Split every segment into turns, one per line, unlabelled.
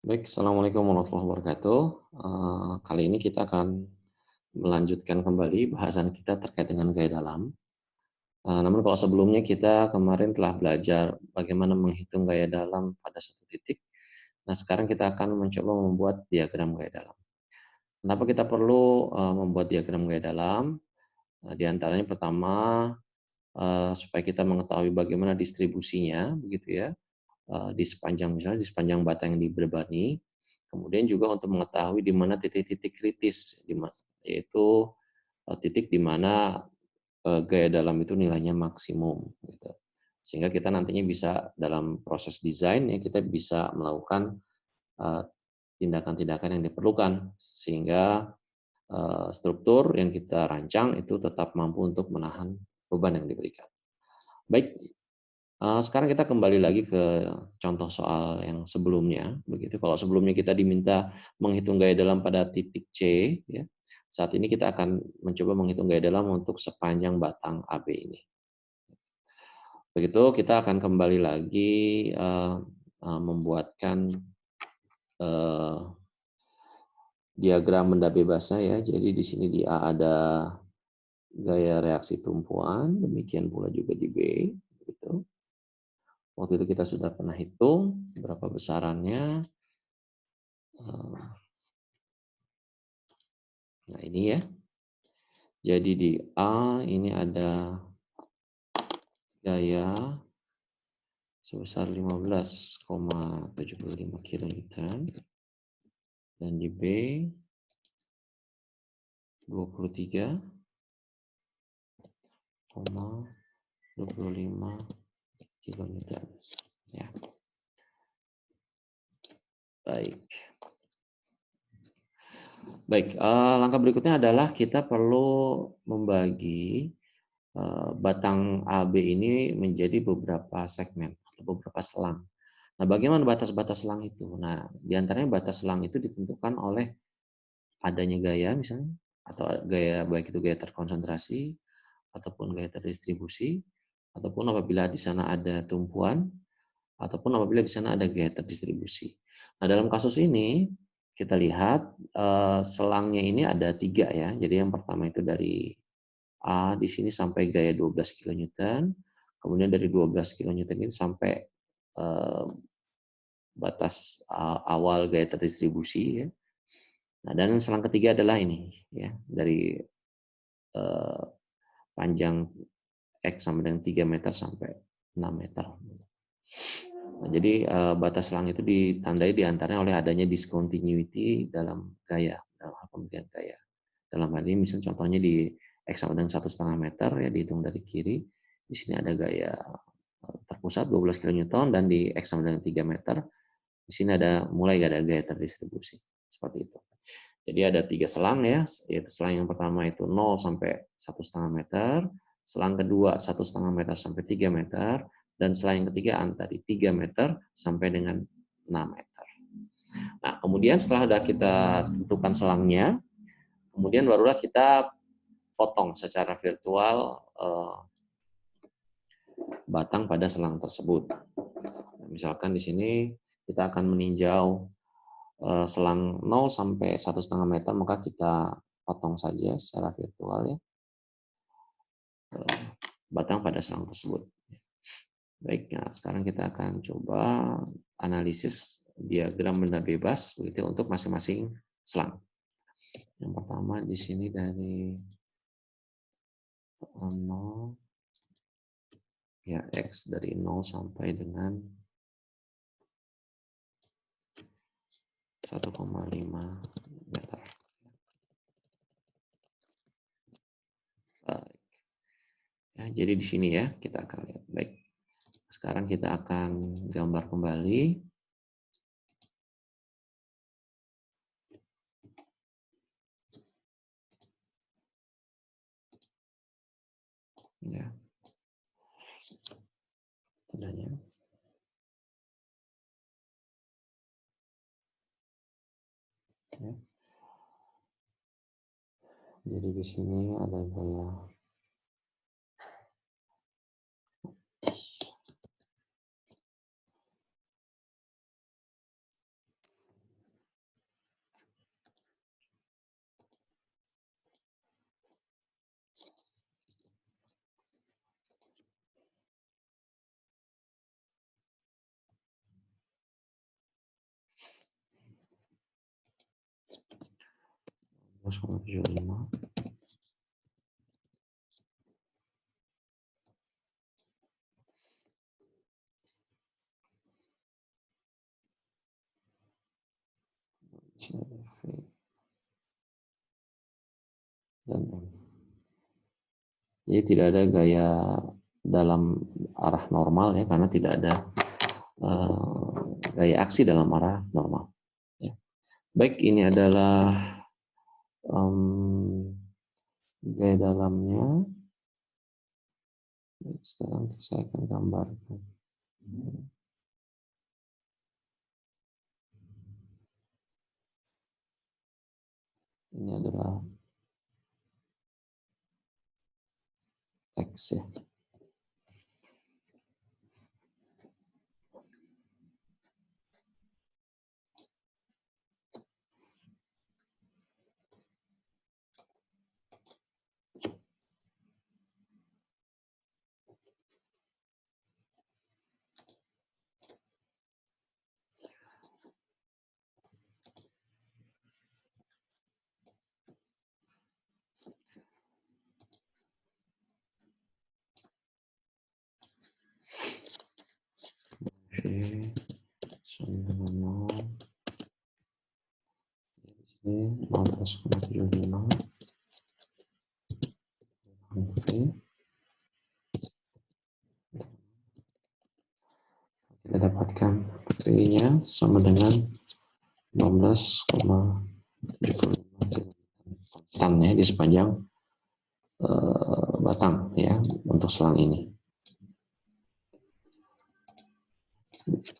Baik, assalamualaikum warahmatullahi wabarakatuh. Kali ini kita akan melanjutkan kembali bahasan kita terkait dengan gaya dalam. Namun kalau sebelumnya kita kemarin telah belajar bagaimana menghitung gaya dalam pada satu titik. Nah, sekarang kita akan mencoba membuat diagram gaya dalam. Kenapa kita perlu membuat diagram gaya dalam? Di antaranya pertama, supaya kita mengetahui bagaimana distribusinya, begitu ya, di sepanjang misalnya di sepanjang batang yang dibebani. Kemudian juga untuk mengetahui di mana titik-titik kritis, yaitu titik di mana gaya dalam itu nilainya maksimum. Gitu. Sehingga kita nantinya bisa dalam proses desain ya kita bisa melakukan tindakan-tindakan yang diperlukan sehingga struktur yang kita rancang itu tetap mampu untuk menahan beban yang diberikan. Baik, sekarang kita kembali lagi ke contoh soal yang sebelumnya. Begitu. Kalau sebelumnya kita diminta menghitung gaya dalam pada titik C, ya, saat ini kita akan mencoba menghitung gaya dalam untuk sepanjang batang AB ini. Begitu, kita akan kembali lagi membuatkan diagram benda bebasnya ya. Jadi di sini di A ada gaya reaksi tumpuan, demikian pula juga di B. Gitu. Waktu itu kita sudah pernah hitung berapa besarannya. Nah ini ya. Jadi di A ini ada gaya sebesar 15,75 kN dan di B 23,25 kN. Ya. Baik. Baik, langkah berikutnya adalah kita perlu membagi batang AB ini menjadi beberapa segmen atau beberapa selang. Nah, bagaimana batas-batas selang itu? Nah, di antaranya batas selang itu ditentukan oleh adanya gaya misalnya, atau gaya baik itu gaya terkonsentrasi, ataupun gaya terdistribusi, ataupun apabila di sana ada tumpuan, ataupun apabila di sana ada gaya terdistribusi. Nah, dalam kasus ini kita lihat selangnya ini ada 3 ya. Jadi yang pertama itu dari A di sini sampai gaya 12 kN, kemudian dari 12 kN ini sampai batas awal gaya terdistribusi ya. Nah, dan selang ketiga adalah ini ya, dari panjang X sama dengan 3 meter sampai 6 meter. Nah, jadi batas selang itu ditandai diantaranya oleh adanya discontinuity dalam gaya, dalam hal pemberian gaya. Dalam hal ini misalnya contohnya di X sama dengan 1,5 meter ya dihitung dari kiri. Di sini ada gaya terpusat 12 kN dan di X sama dengan 3 meter. Di sini ada mulai ada gaya terdistribusi. Seperti itu. Jadi ada 3 selang ya, yaitu selang yang pertama itu 0 sampai 1,5 meter, selang kedua 1,5 meter sampai 3 meter, dan selang yang ketiga antara 3 meter sampai dengan 6 meter. Nah, kemudian setelah sudah kita tentukan selangnya, kemudian barulah kita potong secara virtual batang pada selang tersebut. Misalkan di sini kita akan meninjau selang 0 sampai 1,5 meter, maka kita potong saja secara virtual ya batang pada selang tersebut. Baik, nah sekarang kita akan coba analisis diagram benda bebas begitu untuk masing-masing selang. Yang pertama di sini dari 0 ya X dari 0 sampai dengan 1,5 meter. Baik. Ya, jadi di sini ya kita akan lihat. Baik. Sekarang kita akan gambar kembali. Ya. Tandanya. Ya. Jadi di sini ada gaya 15,75. V dan M. Jadi tidak ada gaya dalam arah normal ya, karena tidak ada gaya aksi dalam arah normal. Ya. Baik, ini adalah gaya dalamnya. Baik, sekarang saya akan gambarkan. Ini adalah X ya. V sama dengan 0. Ini 15,75. V. Kita dapatkan V-nya sama dengan 15,75 konstan ya di sepanjang batang ya untuk selang ini.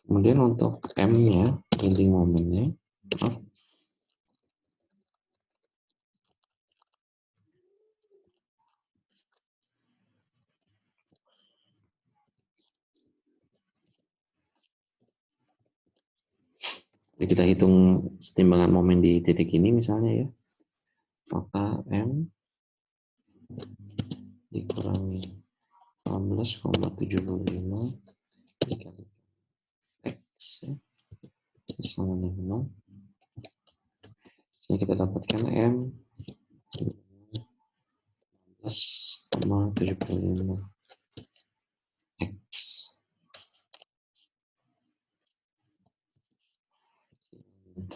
Kemudian untuk M-nya, bending momennya, jadi kita hitung setimbangan momen di titik ini misalnya ya, maka M dikurangi 15,75 dikali X ya, sama dengan 0. Jadi kita dapatkan M 15,75 X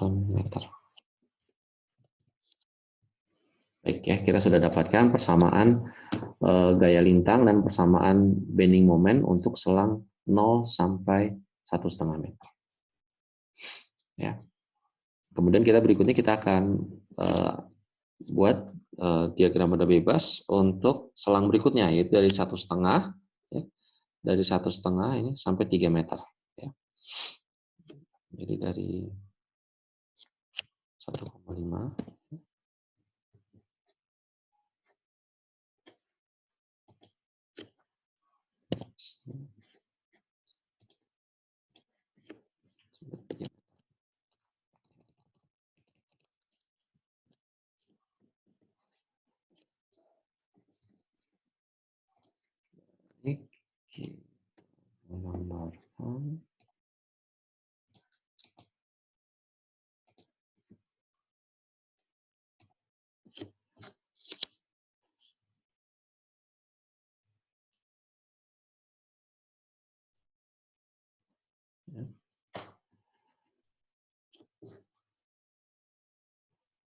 meter. Baik ya, kita sudah dapatkan persamaan gaya lintang dan persamaan bending moment untuk selang 0 sampai 1,5 meter. Ya. Kemudian berikutnya kita akan buat diagram roda bebas untuk selang berikutnya, yaitu dari 1,5 ya, dari 1,5 ini sampai 3 meter. Ya. Jadi dari 1,5 ini kita gambarkan ya.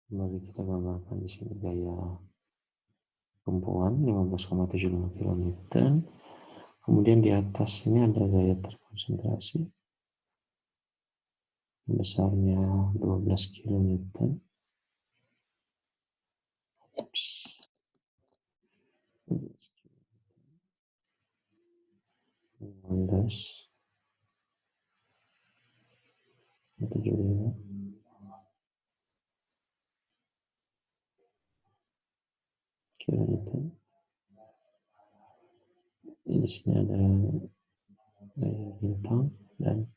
Kembali kita gambarkan di sini gaya kemampuan 15,75 kN. Kemudian di atas ini ada gaya terkonsentrasi besarnya 12 kN. 15,75 kN. Di sini ada gaya bintang dan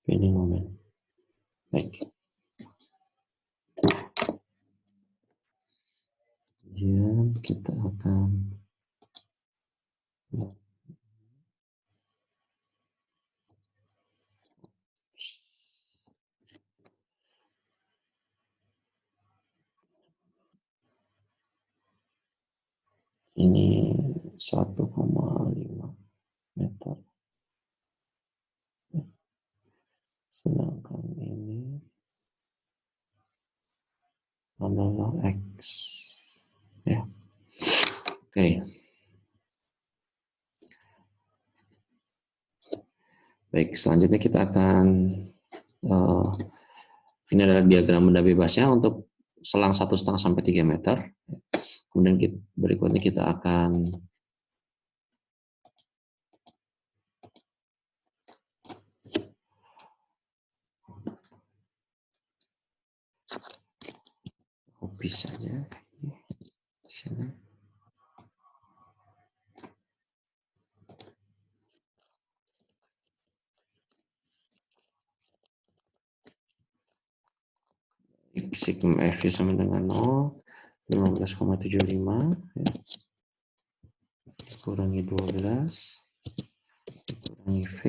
bending moment. Baik. Kemudian kita akan Ini 1,5 meter. Sedangkan ini adalah X. Ya. Oke. Baik, selanjutnya kita akan ini adalah diagram benda bebasnya untuk selang 1,5 sampai 3 meter. Kemudian berikutnya kita akan copy saja di sini. Sigma F sama dengan 0, 15,75 ya. Dikurangi 12 dikurangi V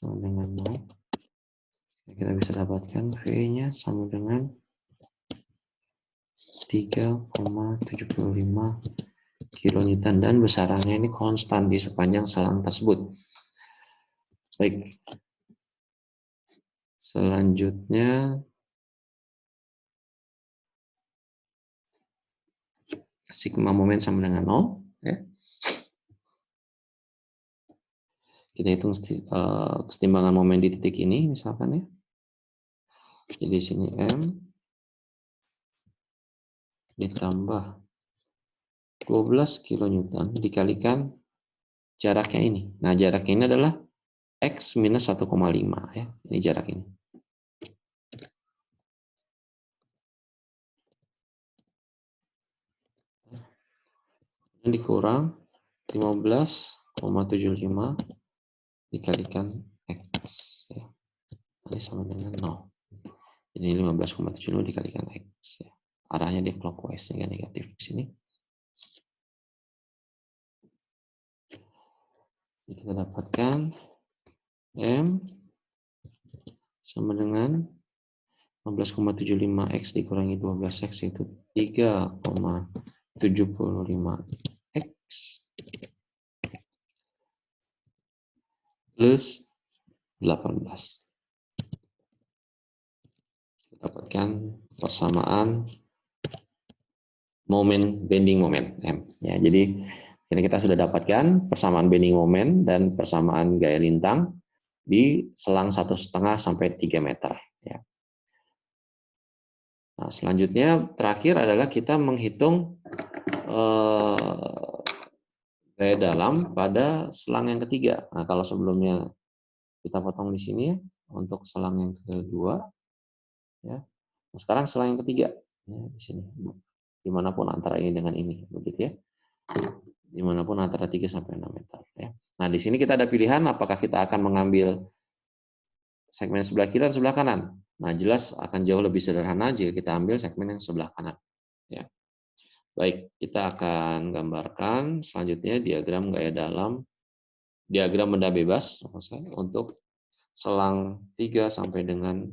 sama dengan 0. Kita bisa dapatkan V-nya sama dengan 3,75 kilonewton dan besarannya ini konstan di sepanjang selang tersebut. Baik. Selanjutnya sigma momen sama dengan 0 ya. Kita hitung kesetimbangan momen di titik ini misalkan ya. Jadi di sini M ditambah 12 kilonewton dikalikan jaraknya ini. Nah, jaraknya ini adalah X minus 1,5 ya. Ini jarak ini. Ini dikurang 15,75 dikalikan X ya. Ini sama dengan 0. Jadi 15,75 dikalikan X ya. Arahnya di clockwise ya, negatif di sini. Jadi kita dapatkan M sama dengan 15,75 X dikurangi 12 X itu 3,75 X plus 18. Kita dapatkan persamaan momen bending moment M. Ya, jadi ini kita sudah dapatkan persamaan bending moment dan persamaan gaya lintang di selang 1,5 sampai 3 meter. Ya. Nah, selanjutnya terakhir adalah kita menghitung gaya dalam pada selang yang ketiga. Nah, kalau sebelumnya kita potong di sini ya, untuk selang yang kedua, ya. Nah, sekarang selang yang ketiga, ya, di sini, dimanapun antara ini dengan ini, begitu ya. Dimanapun antara 3 sampai 6 meter. Ya. Nah, di sini kita ada pilihan apakah kita akan mengambil segmen sebelah kiri atau sebelah kanan. Nah, jelas akan jauh lebih sederhana jika kita ambil segmen yang sebelah kanan. Ya. Baik, kita akan gambarkan selanjutnya diagram gaya dalam, diagram benda bebas untuk selang 3 sampai dengan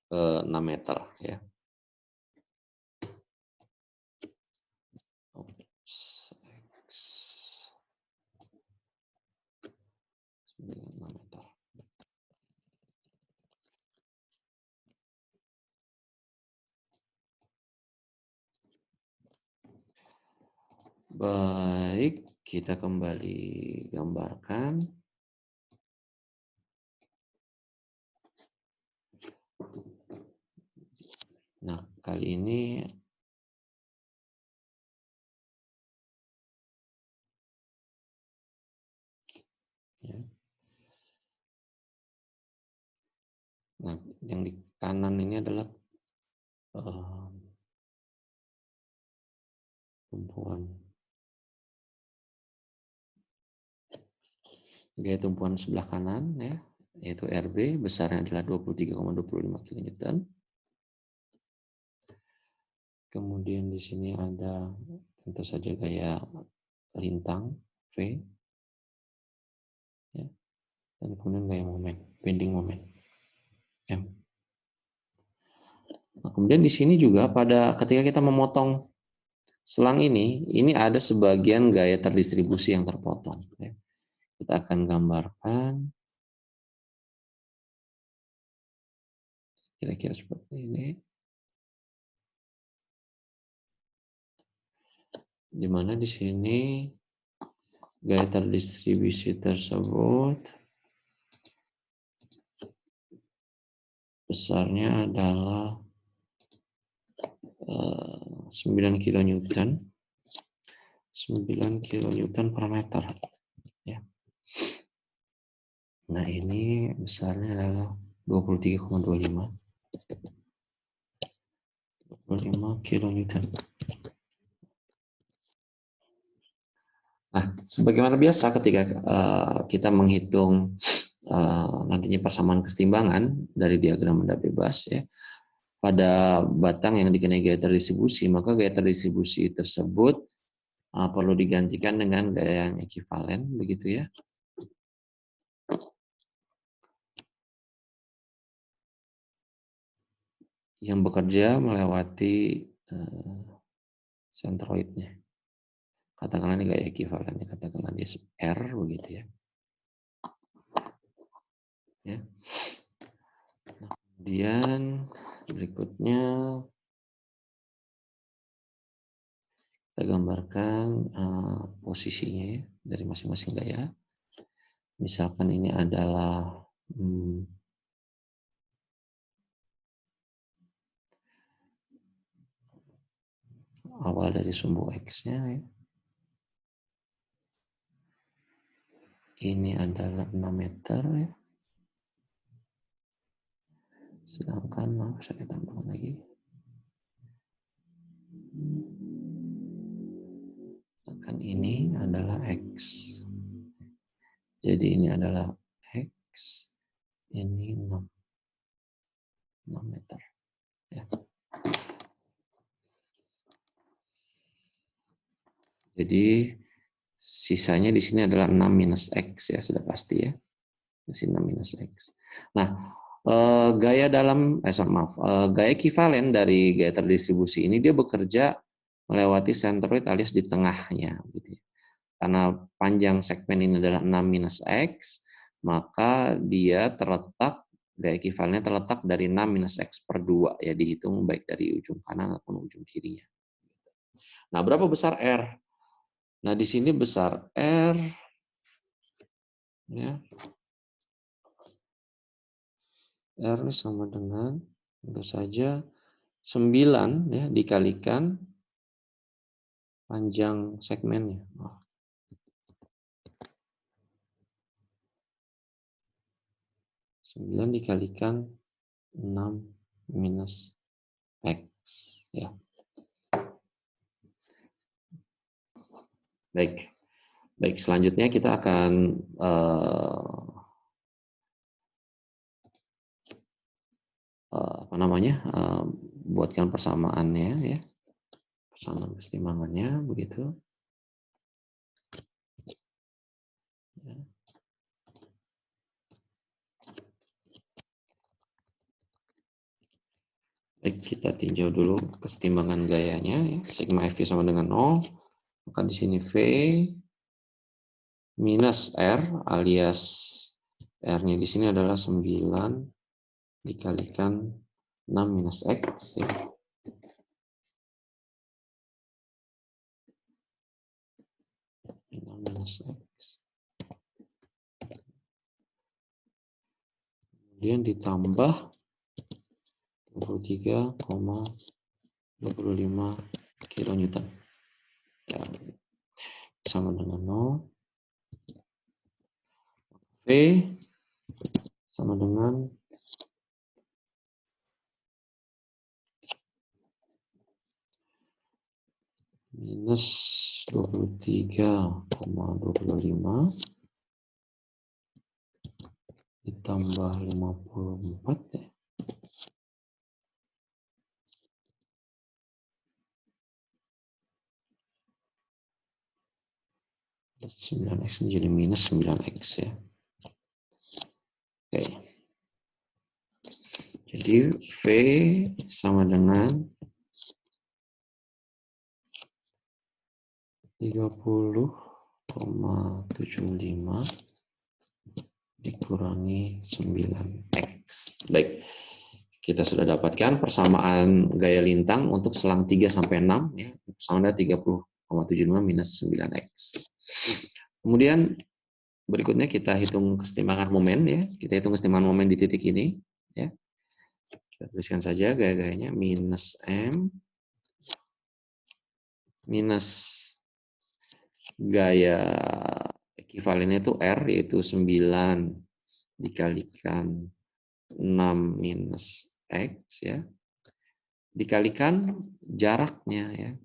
6 meter. Ya. Baik, kita kembali gambarkan. Nah, kali ini ya. Nah, yang di kanan ini adalah tumpuan gaya tumpuan sebelah kanan ya, yaitu RB besarnya adalah 23,25 kN. Kemudian di sini ada tentu saja gaya lintang V ya, dan kemudian gaya momen, bending moment M. Nah, kemudian di sini juga pada ketika kita memotong selang ini ada sebagian gaya terdistribusi yang terpotong. Ya. Kita akan gambarkan kira-kira seperti ini. Di mana di sini gaya terdistribusi tersebut besarnya adalah 9 kilonewton. 9 kilonewton per meter. Ya. Nah, ini besarnya adalah 23,25. 25 kilonewton. Nah, sebagaimana biasa ketika kita menghitung nantinya persamaan kesetimbangan dari diagram benda bebas, ya, pada batang yang dikenai gaya terdistribusi, maka gaya terdistribusi tersebut perlu digantikan dengan gaya yang ekivalen, begitu ya. Yang bekerja melewati sentroidnya. Katakanlah ini gaya ekivalen, katakanlah dia R, begitu ya. Ya. Nah, kemudian berikutnya kita gambarkan posisinya ya, dari masing-masing gaya. Misalkan ini adalah awal dari sumbu X-nya ya. Ini adalah 6 meter ya. Sedangkan saya tambahkan lagi. Sedangkan ini adalah X. Jadi ini adalah X. Ini 6 meter. Ya. Jadi sisanya di sini adalah 6 minus X ya, sudah pasti ya. Di sini 6 minus X. Nah, gaya gaya ekivalen dari gaya terdistribusi ini dia bekerja melewati sentroid alias di tengahnya. Gitu ya. Karena panjang segmen ini adalah 6 minus X, maka dia terletak, gaya ekivalennya terletak dari 6 minus X per 2, ya dihitung baik dari ujung kanan maupun ujung kirinya. Nah, berapa besar R? Nah, di sini besar R, ya. R ini sama dengan, tentu saja, 9 ya, dikalikan panjang segmennya. 9 dikalikan 6 minus X. Ya. Baik. Baik, selanjutnya kita akan buatkan persamaannya ya. Persamaan kesetimbangannya begitu. Ya. Baik, kita tinjau dulu kesetimbangan gayanya ya. Sigma FV sama dengan 0. Maka di sini V minus R alias R-nya di sini adalah 9 dikalikan 6 minus X ya. Minus X. Kemudian ditambah 23,25 kilonewton. Ya, sama dengan 0. V sama dengan minus 23,25 ditambah 54 ya. Plus 9X menjadi minus 9X ya. Oke. Jadi V sama dengan 30,75 dikurangi 9x. Baik, kita sudah dapatkan persamaan gaya lintang untuk selang 3 sampai 6 ya. Sama dengan 30,75 minus 9x. Kemudian berikutnya kita hitung kesetimbangan momen ya. Kita hitung kesetimbangan momen di titik ini ya. Kita tuliskan saja gaya-gayanya minus M minus gaya ekivalennya itu R, yaitu 9 dikalikan 6 minus X ya, dikalikan jaraknya ya,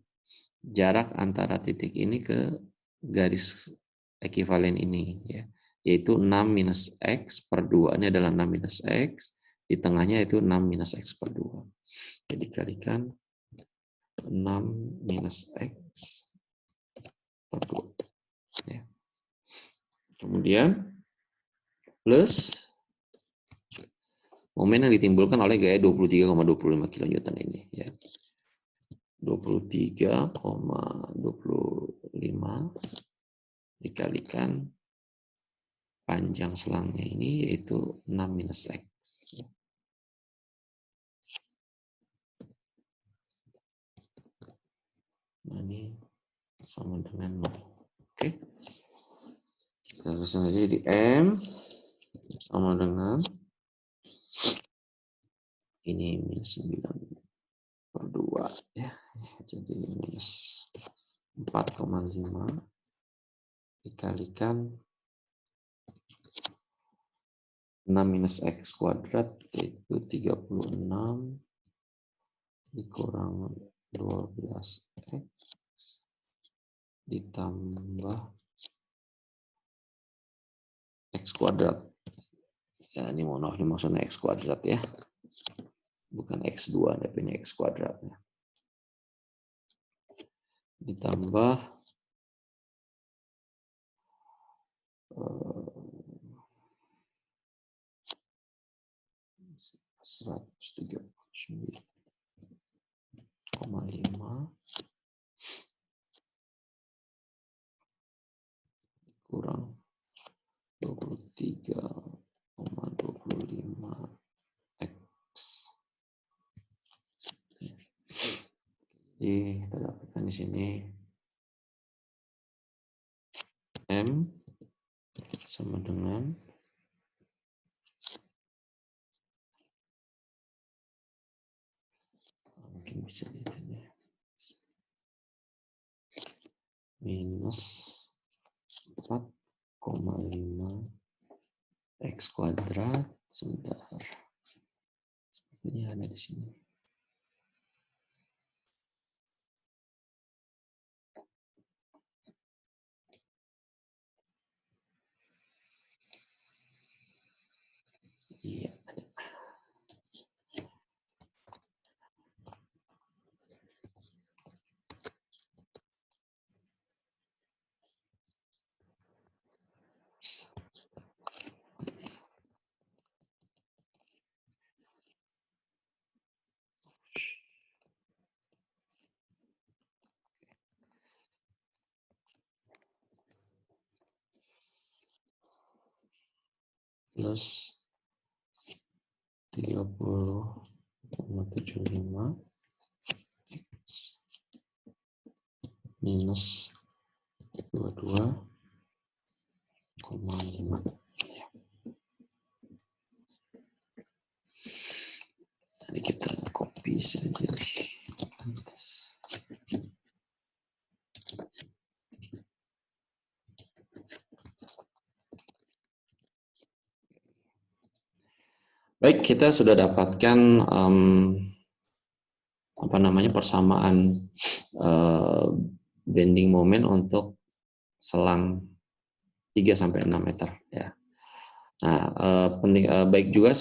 jarak antara titik ini ke garis ekivalen ini ya, yaitu 6 minus X per 2, ini adalah 6 minus X, di tengahnya itu 6 minus X per 2. Jadi dikalikan 6 minus X per 2 ya. Kemudian plus momen yang ditimbulkan oleh gaya 23,25 kN ini ya. 23,25 dikalikan panjang selangnya ini yaitu 6 minus X. Nah, ini sama dengan 0. Oke. Kita tuliskan aja di M sama dengan ini minus 9 per 2 ya. Jadi minus 4,5 dikalikan 6 minus X kuadrat yaitu 36 dikurang 12X ditambah X kuadrat. Ya, ini mohon maaf, ini maksudnya X kuadrat ya. Bukan X2, tapi ini X kuadratnya. Ditambah 139,5 kurang 23,25 X. Jadi kita dapatkan di sini M sama dengan mungkin bisa lihat ini minus 4,5 X kuadrat. Sebentar, sepertinya ada di sini. Iya, ada. Plus 30,75 X minus 22,5. Jadi kita copy saja di atas. Baik, kita sudah dapatkan persamaan bending moment untuk selang 3 sampai 6 meter ya. Nah, baik juga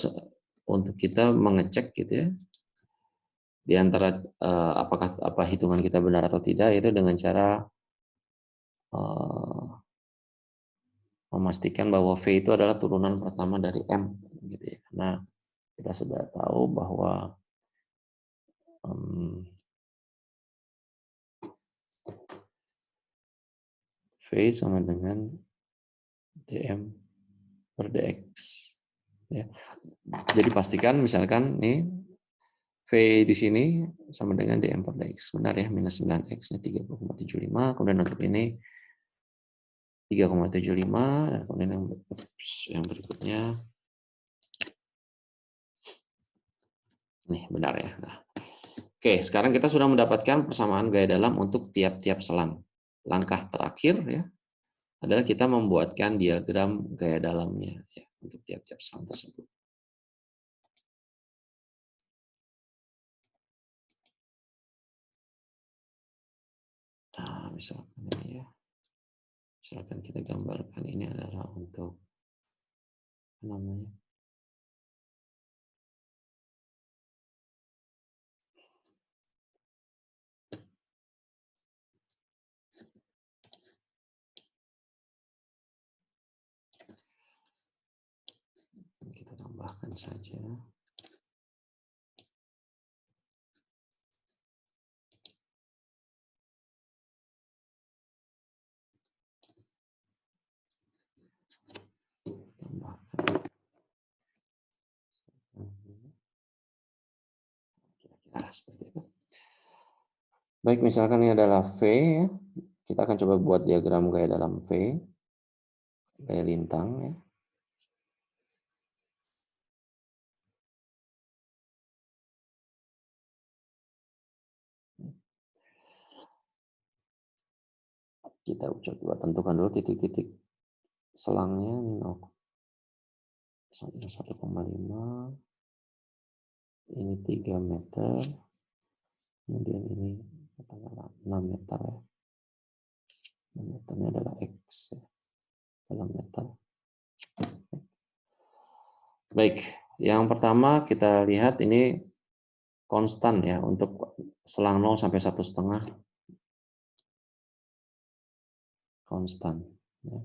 untuk kita mengecek gitu ya, di antara apakah hitungan kita benar atau tidak, itu dengan cara memastikan bahwa V itu adalah turunan pertama dari M gitu ya. Karena kita sudah tahu bahwa V sama dengan dm per dx. Ya. Jadi pastikan misalkan nih V di sini sama dengan dm per dx. Benar ya, minus 9x nya 30,75. Kemudian untuk ini 3,75. Dan kemudian yang berikutnya. Nih, benar ya. Nah, oke, sekarang kita sudah mendapatkan persamaan gaya dalam untuk tiap-tiap selang. Langkah terakhir ya adalah kita membuatkan diagram gaya dalamnya ya, untuk tiap-tiap selang tersebut. Nah, misalkan ini ya. Misalkan kita gambarkan ini adalah untuk apa namanya? Kita tambahkan saja. Tambahkan. Kira-kira seperti itu. Baik, misalkan ini adalah V, ya. Kita akan coba buat diagram gaya dalam V, gaya lintang. Ya. Kita coba tentukan dulu titik-titik selangnya. 1,5, ini 3 meter, kemudian ini katakanlah 6 meter. Ya. 6 meternya adalah X ya, dalam meter. Baik, yang pertama kita lihat ini konstan ya untuk selang 0 sampai 1,5 konstan. Ya.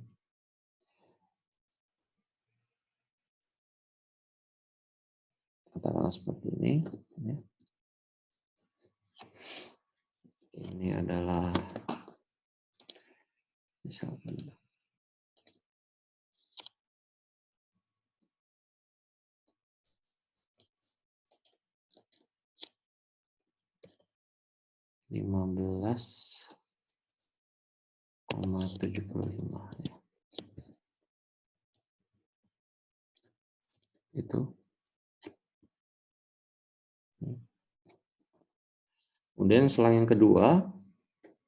Katakanlah seperti ini. Ya. Ini adalah misalkan 15,75 ya. Itu. Kemudian selang yang kedua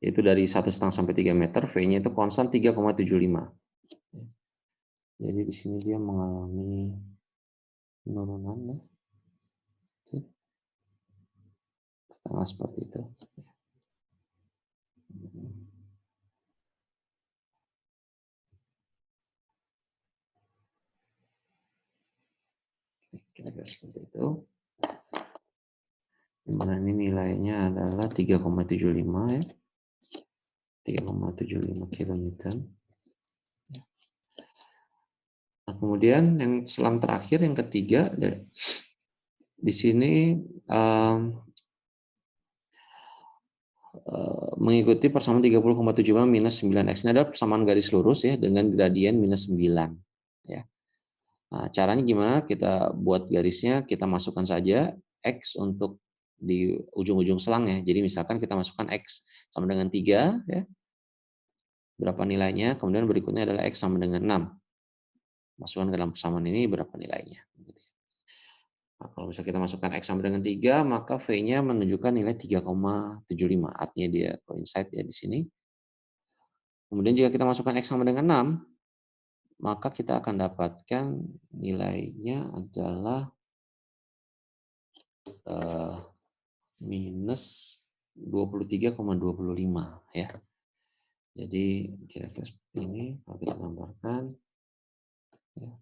itu dari 1,5 sampai 3 meter, V-nya itu konstan 3,75. Jadi di sini dia mengalami penurunan ya. Setengah seperti itu. Kira-kira seperti itu. Dimana ini nilainya adalah 3,75 ya. 3,75 kilonewton. Nah, kemudian yang selang terakhir yang ketiga di sini mengikuti persamaan 30,75 minus 9x. Ini adalah persamaan garis lurus ya dengan gradien minus 9 ya. Nah, caranya gimana? Kita buat garisnya, kita masukkan saja x untuk di ujung-ujung selangnya. Jadi misalkan kita masukkan x sama dengan 3 ya. Berapa nilainya? Kemudian berikutnya adalah x sama dengan 6. Masukkan ke dalam persamaan ini berapa nilainya. Nah, kalau misalnya kita masukkan x sama dengan 3, maka V-nya menunjukkan nilai 3,75. Artinya dia coincide ya di sini. Kemudian jika kita masukkan x sama dengan 6, maka kita akan dapatkan nilainya adalah minus 23,25 ya. Jadi kira-kira seperti ini kalau kita gambarkan ya.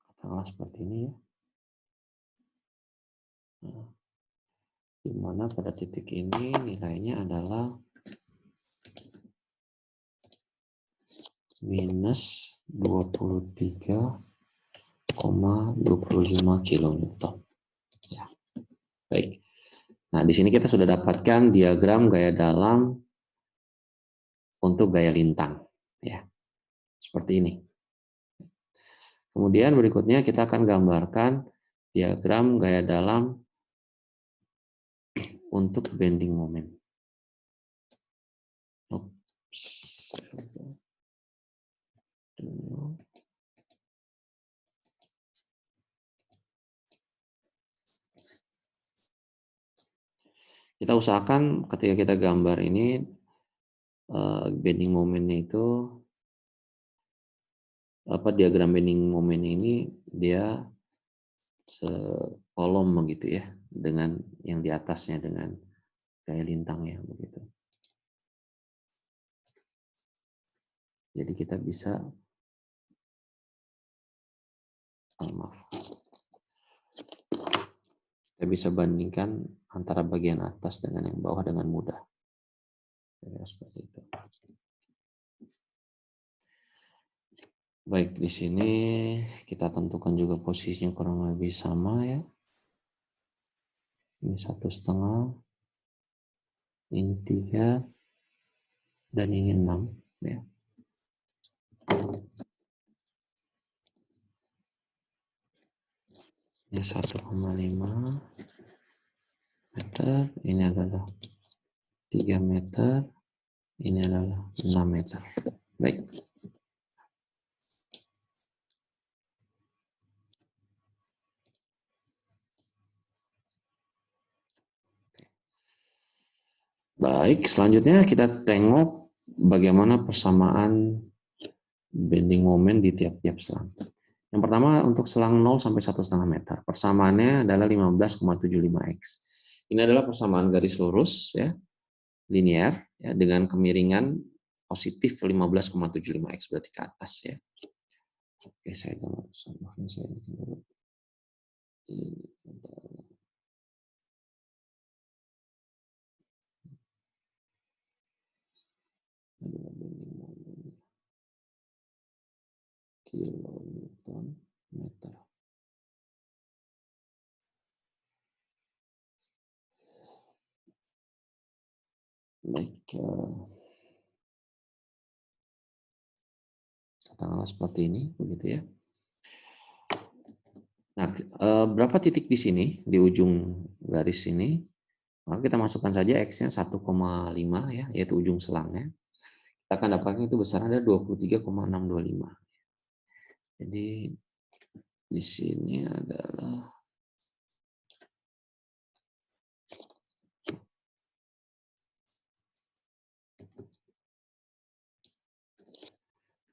Katakanlah seperti ini ya. Nah, di mana pada titik ini nilainya adalah minus 23,25 kilonewton. Ya. Baik. Nah, di sini kita sudah dapatkan diagram gaya dalam untuk gaya lintang, ya, seperti ini. Kemudian berikutnya kita akan gambarkan diagram gaya dalam untuk bending moment. Oops. Kita usahakan ketika kita gambar ini bending momennya itu diagram bending moment ini dia sekolom begitu ya dengan yang di atasnya dengan gaya lintangnya begitu. Jadi kita bisa kita bisa bandingkan antara bagian atas dengan yang bawah dengan mudah. Ya, seperti itu. Baik, di sini kita tentukan juga posisinya kurang lebih sama ya. Ini 1,5, ini 3, dan ini 6 ya. Ini 1,5 meter, ini adalah 3 meter, ini adalah 6 meter. Baik. Baik, selanjutnya kita tengok bagaimana persamaan bending moment di tiap-tiap selang. Yang pertama untuk selang 0 sampai 1,5 meter. Persamaannya adalah 15,75x. Ini adalah persamaan garis lurus ya, linear ya, dengan kemiringan positif 15,75x berarti ke atas ya. Oke, saya gambar contohnya saya ini adalah bending moment kilonewton meter. Baik, katakanlah seperti ini begitu ya. Nah, berapa titik di sini di ujung garis ini? Maka kita masukkan saja X-nya 1,5 ya, yaitu ujung selangnya. Kita akan dapatkan itu besarannya 23,625. Jadi di sini adalah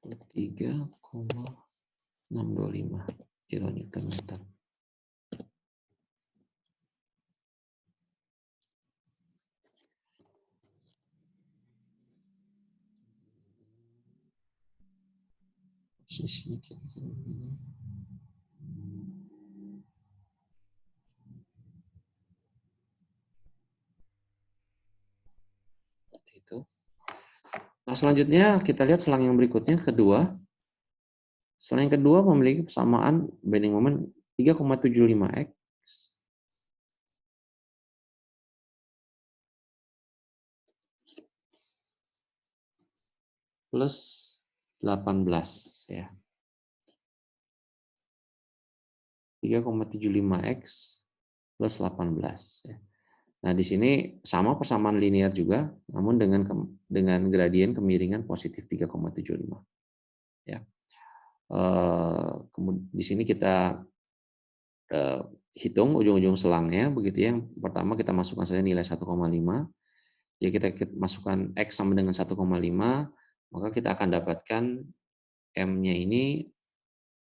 3,625 kilonewton meter. Posisinya kira-kira begini. Itu. Nah, selanjutnya kita lihat selang yang berikutnya, kedua. Selang yang kedua memiliki persamaan bending moment 3,75x plus 18 ya. 3,75x plus 18 ya. Nah, di sini sama persamaan linear juga, namun dengan gradien kemiringan positif 3,75 ya. Kemudian di sini kita hitung ujung-ujung selangnya begitu ya. Yang pertama kita masukkan saja nilai 1,5. Jadi kita masukkan X sama dengan 1,5, maka kita akan dapatkan M-nya ini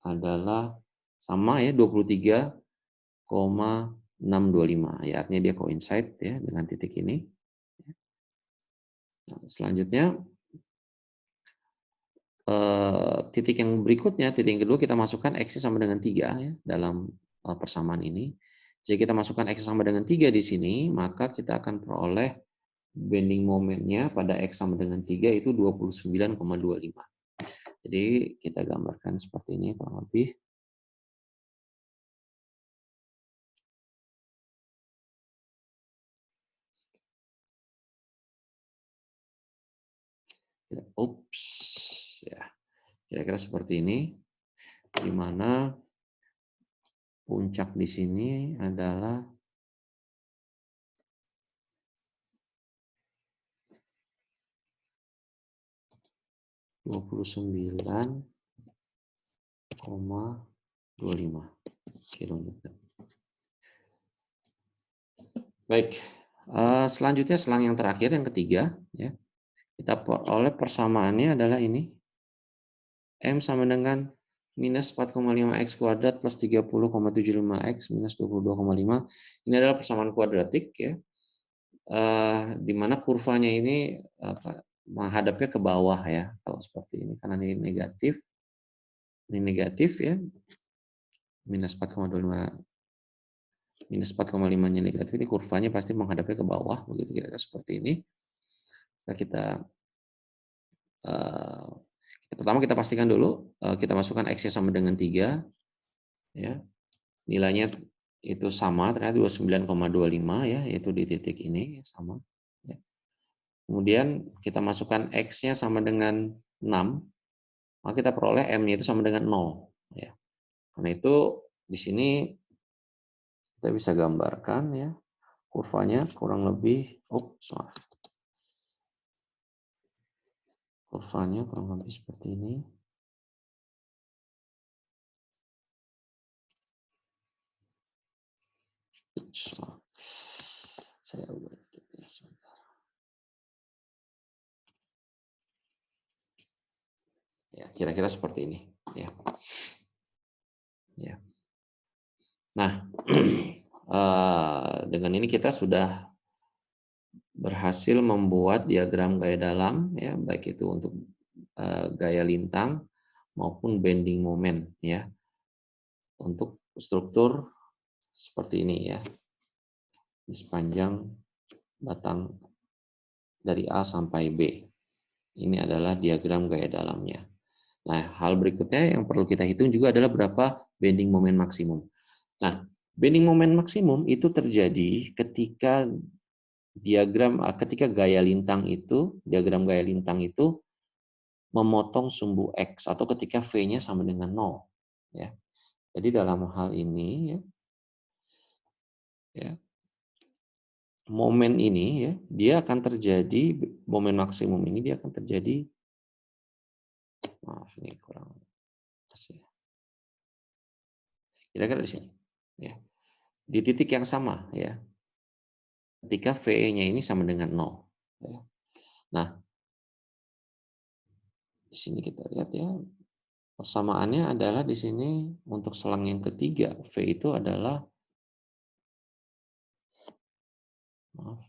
adalah sama ya 23,625 ya, artinya dia coincide ya dengan titik ini. Nah, selanjutnya titik yang berikutnya, titik yang kedua kita masukkan X sama dengan 3 ya dalam persamaan ini. Jadi kita masukkan X sama dengan 3 di sini, maka kita akan peroleh bending momentnya pada X sama dengan 3 itu 29,25. Jadi kita gambarkan seperti ini kurang lebih. Ups, ya, kira-kira seperti ini, di mana puncak di sini adalah 29,25 kilometer. Baik, selanjutnya selang yang terakhir, yang ketiga, ya, kita peroleh persamaannya adalah ini, M sama dengan minus 4,5x kuadrat plus 30,75x minus 22,5. Ini adalah persamaan kuadratik, ya, di mana kurvanya ini menghadapnya ke bawah, ya, kalau seperti ini, karena ini negatif, ya, minus 4,25 minus 4,5-nya negatif, ini kurvanya pasti menghadapnya ke bawah, begitu kira-kira seperti ini. Kita pertama kita pastikan dulu, kita masukkan X-nya sama dengan 3, ya. Nilainya itu sama, ternyata 29,25, ya, yaitu di titik ini sama, ya. Kemudian kita masukkan X-nya sama dengan 6, maka kita peroleh M-nya itu sama dengan 0, ya. Karena itu di sini kita bisa gambarkan, ya, kurvanya kurang lebih, kurvanya kurang lebih seperti ini. Saya ubah dikit ya, sebentar. Ya, kira-kira seperti ini, ya. Ya. Nah, dengan ini kita sudah berhasil membuat diagram gaya dalam, ya, baik itu untuk gaya lintang maupun bending moment, ya, untuk struktur seperti ini, ya, di sepanjang batang dari A sampai B. Ini adalah diagram gaya dalamnya. Nah, hal berikutnya yang perlu kita hitung juga adalah berapa bending moment maksimum. Nah, bending moment maksimum itu terjadi ketika ketika diagram gaya lintang itu memotong sumbu X, atau ketika V-nya sama dengan 0, ya. Jadi dalam hal ini, ya, momen ini, ya, dia akan terjadi, momen maksimum ini dia akan terjadi, maaf ini kurang, kira-kira di sini, ya, di titik yang sama, ya, ketika VE-nya ini sama dengan 0, ya. Nah, di sini kita lihat, ya, persamaannya adalah di sini untuk selang yang ketiga, V itu adalah, maaf,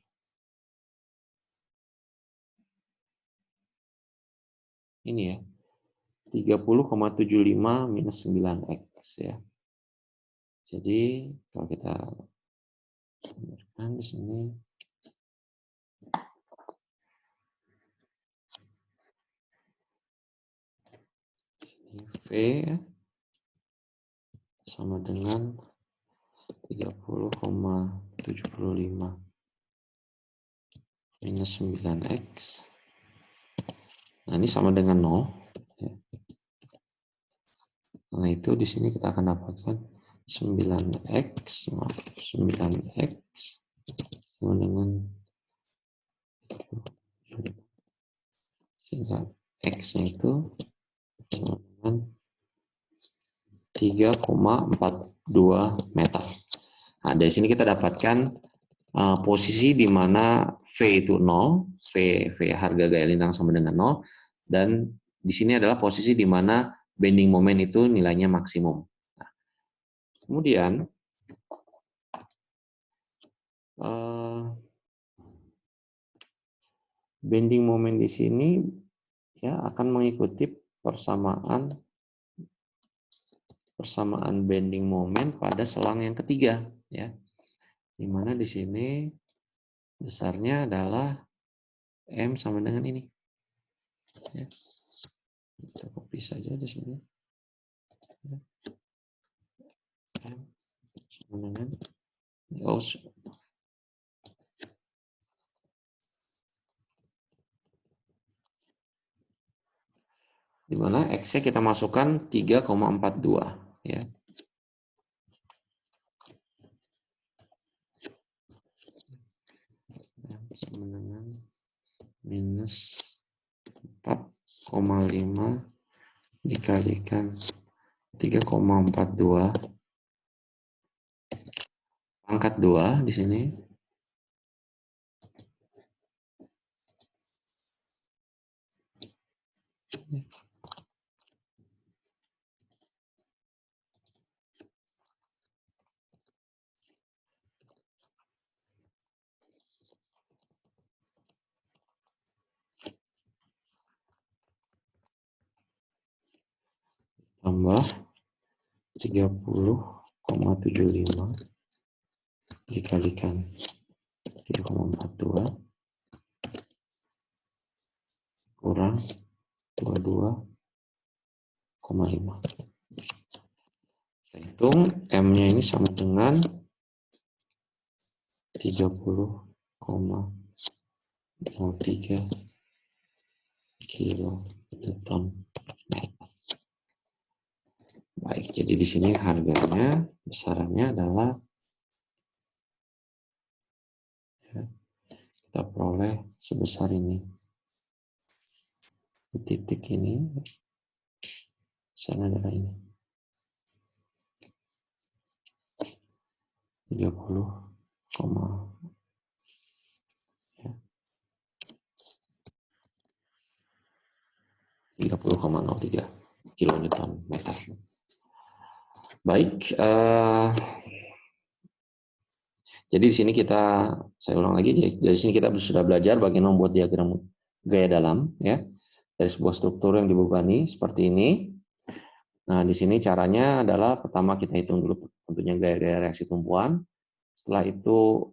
ini, ya, 30,75 minus 9x, ya. Jadi kalau kita gambarkan di sini, V, ya, sama dengan 30,75 minus 9x. Nah, ini sama dengan 0. Ya. Nah, itu di sini kita akan dapatkan 9x sama dengan, sehingga x-nya itu sama dengan 3,42 meter. Nah, dari sini kita dapatkan posisi di mana V itu 0, V harga gaya lintang sama dengan 0, dan di sini adalah posisi di mana bending moment itu nilainya maksimum. Nah, kemudian bending moment di sini, ya, akan mengikuti persamaan bending moment pada selang yang ketiga, ya, di mana di sini besarnya adalah M sama dengan ini, ya. Kita copy saja di sini, ya. M sama dengan, di mana X-nya kita masukkan 3,42 ya. Sama dengan minus 4,5 dikalikan 3,42 pangkat 2 di sini tambah 30,75 dikalikan 3,42 kurang 22,5. Kita hitung M-nya ini sama dengan 30,03 kilonewton meter. Baik, jadi di sini harganya besarannya adalah ya, kita peroleh sebesar ini. Di titik ini besarannya adalah ini. 30,03 kilonewton meter. Baik, jadi di sini saya ulang lagi, dari sini kita sudah belajar bagaimana membuat diagram gaya dalam ya dari sebuah struktur yang dibebani seperti ini. Nah, di sini caranya adalah pertama kita hitung dulu tentunya gaya-gaya reaksi tumpuan. Setelah itu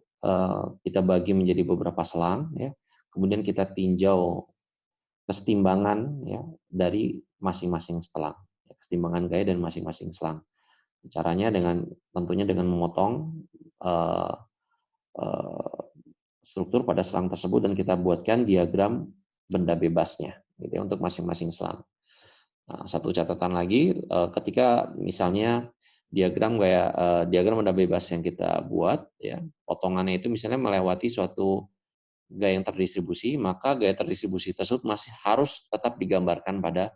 kita bagi menjadi beberapa selang ya. Kemudian kita tinjau kesetimbangan ya dari masing-masing selang. Kesetimbangan gaya dan masing-masing selang. Caranya tentunya dengan memotong struktur pada selang tersebut dan kita buatkan diagram benda bebasnya gitu ya, untuk masing-masing selang. Nah, satu catatan lagi, ketika misalnya diagram benda bebas yang kita buat ya, potongannya itu misalnya melewati suatu gaya yang terdistribusi, maka gaya terdistribusi tersebut masih harus tetap digambarkan pada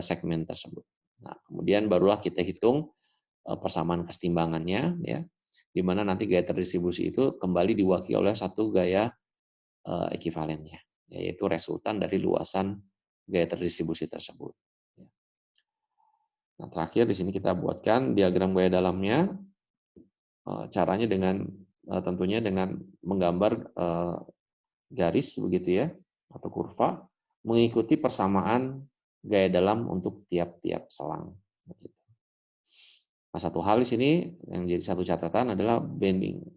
segmen tersebut. Nah, kemudian barulah kita hitung persamaan kesetimbangannya ya, di mana nanti gaya terdistribusi itu kembali diwakili oleh satu gaya ekivalennya, yaitu resultan dari luasan gaya terdistribusi tersebut. Nah, terakhir di sini kita buatkan diagram gaya dalamnya. Caranya tentunya dengan menggambar garis begitu ya, atau kurva mengikuti persamaan gaya dalam untuk tiap-tiap selang. Nah, satu hal di sini yang jadi satu catatan adalah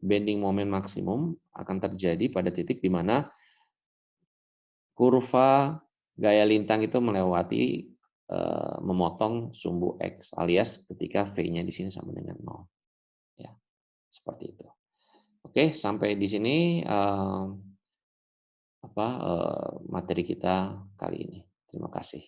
bending moment maksimum akan terjadi pada titik di mana kurva gaya lintang itu melewati memotong sumbu X alias ketika V-nya di sini sama dengan 0. Ya, seperti itu. Oke, sampai di sini materi kita kali ini. Terima kasih.